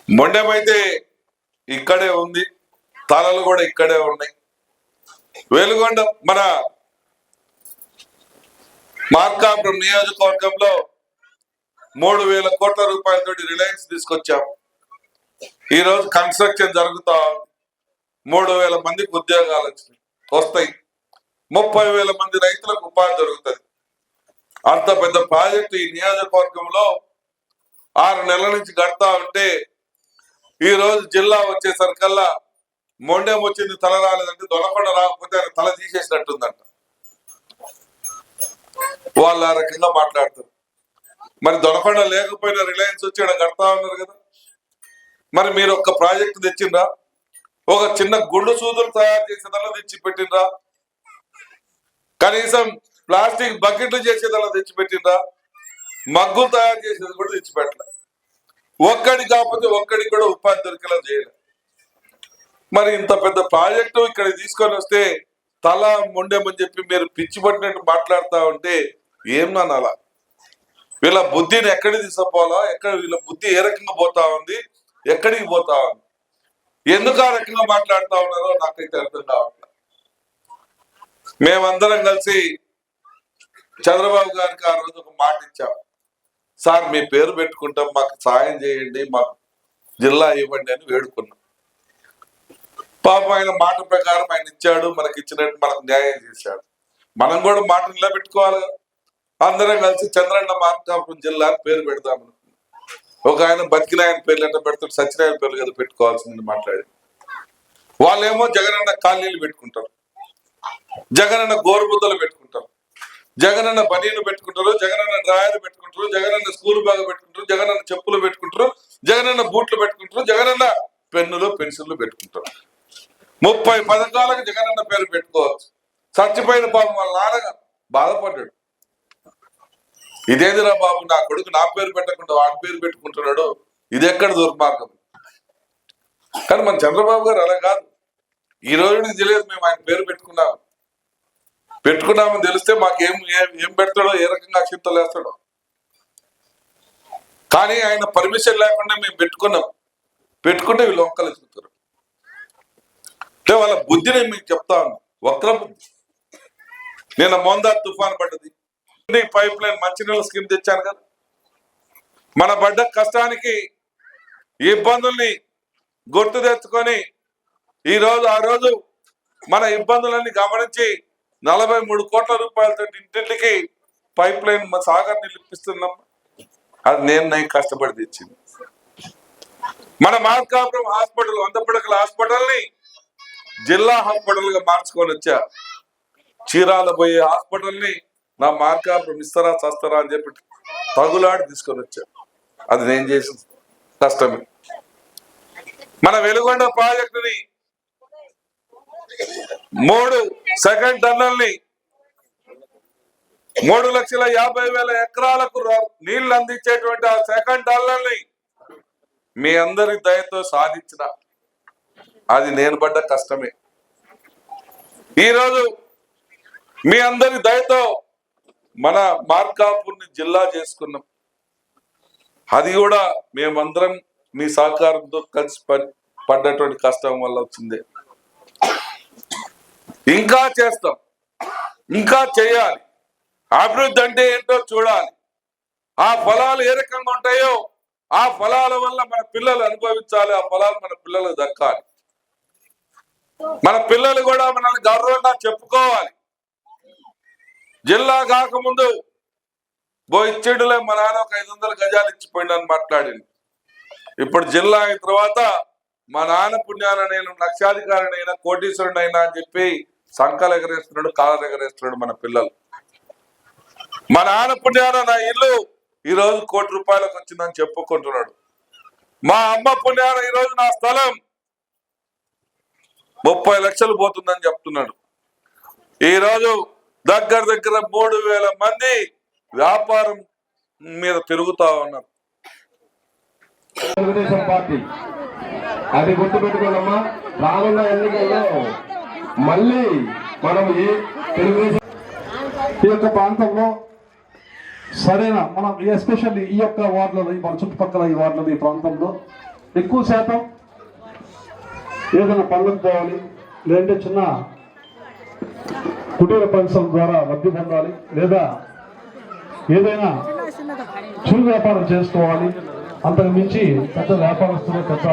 మొండెం అయితే ఇక్కడే ఉంది, తలలు కూడా ఇక్కడే ఉన్నాయి. వెలుగొండ మన మార్కాపురం నియోజకవర్గంలో 3,000 కోట్ల రూపాయలతోటి రిలయన్స్ తీసుకొచ్చాం. ఈ రోజు కన్స్ట్రక్షన్ జరుగుతా 3,000 మందికి ఉద్యోగాలు వస్తాయి, 30,000 మంది రైతులకు ఉపాధి దొరుకుతుంది. అంత పెద్ద ప్రాజెక్టు ఈ నియోజకవర్గంలో 6 నెలల నుంచి గడతా ఉంటే ఈ రోజు జిల్లా వచ్చేసరికల్లా మొండెం వచ్చింది, తల రాలేదంటే దొనకొండ రాకపోతే ఆయన తల తీసేసినట్టుందంట. వాళ్ళు ఆ రకంగా మాట్లాడతారు. మరి దొనకొండ లేకపోయినా రిలయన్స్ వచ్చి ఇక్కడ కడతా ఉన్నారు కదా. మరి మీరు ఒక్క ప్రాజెక్టు తెచ్చిండ్రా? ఒక చిన్న గుండు సూదులు తయారు చేసేదల్లా తెచ్చి పెట్టిండ్రా? కనీసం ప్లాస్టిక్ బకెట్లు చేసేదల్లా తెచ్చి పెట్టిండ్రా? మగ్గులు తయారు చేసేది కూడా తెచ్చిపెట్టలే. ఒక్కడి కాకపోతే ఒక్కడికి కూడా ఉపాధి దొరికేలా చేయలే. మరి ఇంత పెద్ద ప్రాజెక్టు ఇక్కడ తీసుకొని వస్తే తల మొండెమని చెప్పి మీరు పిచ్చి పట్టినట్టు మాట్లాడుతూ ఉంటే ఏం నానాలా? వీళ్ళ బుద్ధిని ఎక్కడికి తీసుకుపోవాలా? వీళ్ళ బుద్ధి ఏ రకంగా పోతా ఉంది, ఎక్కడికి పోతా ఉంది, ఎందుకు ఆ రకంగా మాట్లాడుతూ ఉన్నారో నాకైతే అర్థం కావట్లేదు. మేమందరం కలిసి చంద్రబాబు గారికి ఆ రోజు ఒక మాట ఇచ్చాం, సార్ మీ పేరు పెట్టుకుంటాం, మాకు సాయం చేయండి, మాకు జిల్లా ఇవ్వండి అని వేడుకున్నాం. పాపం ఆయన మాట ప్రకారం ఆయన ఇచ్చాడు, మనకి ఇచ్చినట్టు మనకు న్యాయం చేశాడు. మనం కూడా మాట నిలబెట్టుకోవాలి. అందరం కలిసి చంద్రన్న మార్కాపురం జిల్లా అని పేరు పెడదాం అనుకున్నాం. ఒక ఆయన బతికిన ఆయన పేర్లు ఎట్లా పెడతాడు, సత్యనారాయణ పేర్లు కదా పెట్టుకోవాల్సింది మాట్లాడి. వాళ్ళేమో జగనన్న కాలనీలు పెట్టుకుంటారు, జగనన్న గోరుబుద్దలు పెట్టుకుంటారు, జగనన్న బనీలు పెట్టుకుంటారు, జగనన్న డ్రాయర్లు పెట్టుకుంటారు, జగనన్న స్కూల్ బ్యాగ్ పెట్టుకుంటారు, జగనన్న చెప్పులు పెట్టుకుంటారు, జగనన్న బూట్లు పెట్టుకుంటారు, జగనన్న పెన్నులు పెన్సిళ్లు పెట్టుకుంటారు. 30 పథకాలకు జగనన్న పేరు పెట్టుకోవచ్చు. చచ్చిపోయిన పాపం వాళ్ళ నాన్నగా బాధపడ్డాడు. ఇదేదిరా బాబు, నా కొడుకు నా పేరు పెట్టకుండా వాడి పేరు పెట్టుకుంటున్నాడు, ఇది ఎక్కడ దుర్మార్గం. కానీ మన చంద్రబాబు గారు అలా కాదు. ఈ రోజుకి తెలియదు మేము ఆయన పేరు పెట్టుకున్నామని తెలిస్తే మాకేం ఏం పెడతాడో, ఏ రకంగా అక్షింతలు వేస్తాడో. కానీ ఆయన పర్మిషన్ లేకుండా మేము పెట్టుకుంటే వీళ్ళు ఒక్కలు చెప్తారు. అంటే వాళ్ళ బుద్ధిని మీకు చెప్తా ఉన్నా, వక్ర బుద్ధి. నేను మోందార్ తుఫాన్ పడ్డది, పైప్ లైన్ మంచినీళ్ళ స్కీమ్ తెచ్చాను కదా. మన పడ్డ కష్టానికి ఇబ్బందుల్ని గుర్తు తెచ్చుకొని ఆ రోజు మన ఇబ్బందులన్నీ గమనించి 43 కోట్ల రూపాయలతో ఇంటింటికి పైప్ లైన్ సాగర్ నీళ్ళు ఇప్పిస్తున్నాం. అది నేను కష్టపడి తెచ్చింది. మన మార్కాపురం హాస్పిటల్, 100 పడకల హాస్పిటల్ని జిల్లా హాస్పిటల్ గా మార్చుకొని వచ్చా. చీరాల పోయే హాస్పిటల్ని నా మార్కాపురం ఇస్తారా చస్తారా అని చెప్పి తగులాడి తీసుకొని వచ్చా. అది నేను చేసిన కష్టమే. మన వెలుగొండ ప్రాజెక్టుని 3 సెకండ్ టన్నల్ని 3,50,000 ఎకరాలకు నీళ్లు అందించేటువంటి ఆ సెకండ్ టన్నల్ని మీ అందరి దయతో సాధించిన, అది నేను పడ్డ కష్టమే. ఈరోజు మీ అందరి దయతో మన మార్కాపూర్ని జిల్లా చేసుకున్నాం. అది కూడా మేమందరం మీ సహకారంతో కలిసి పడ్డటువంటి కష్టం వల్ల వచ్చింది. ఇంకా చేస్తాం, ఇంకా చేయాలి. అభివృద్ధి అంటే ఏంటో చూడాలి. ఆ ఫలాలు ఏ రకంగా ఉంటాయో ఆ ఫలాల వల్ల మన పిల్లలు అనుభవించాలి, ఆ ఫలాలు మన పిల్లలకు దక్కాలి. మన పిల్లలు కూడా మనల్ని గర్వంగా చెప్పుకోవాలి. జిల్లా కాకముందు ఇచ్చేడులే మా నాన్న ఒక 500 గజాలు ఇచ్చిపోయిందని మాట్లాడింది. ఇప్పుడు జిల్లా అయిన తర్వాత మా నాన్న పుణ్యాన నేను లక్షాధికారినైనా కోటీశ్వరుడైనా అని చెప్పి సంకలు ఎగరేస్తున్నాడు, కాళ్ళు ఎగరేస్తున్నాడు మన పిల్లలు. మా నాన్న పుణ్యాన నా ఇల్లు ఈరోజు 1 కోటి రూపాయలకు వచ్చిందని చెప్పుకుంటున్నాడు. మా అమ్మ పుణ్యాన ఈరోజు నా స్థలం 30 లక్షలు పోతుందని చెప్తున్నాడు. ఈరోజు దగ్గర 3,000 మంది వ్యాపారం మీద తిరుగుతా ఉన్నారు. తెలుగుదేశం పార్టీ అది గుర్తుపెట్టుకోదమ్మా. రానున్న ఎన్నికల్లో మళ్ళీ మనం ఈ తెలుగుదేశం ఈ యొక్క ప్రాంతంలో సరైన మనం ఎస్పెషల్లీ ఈ యొక్క వార్డులలో, మన చుట్టుపక్కల ఈ వార్డులో, ఈ ప్రాంతంలో ఎక్కువ శాతం ఏదైనా పనులకు పోవాలి, లేదంటే చిన్న కుటీర పరిశ్రమ ద్వారా లబ్ధి పొందాలి, లేదా ఏదైనా చిరు వ్యాపారం చేసుకోవాలి. అంతకు మించి పెద్ద వ్యాపారస్తులు పెద్ద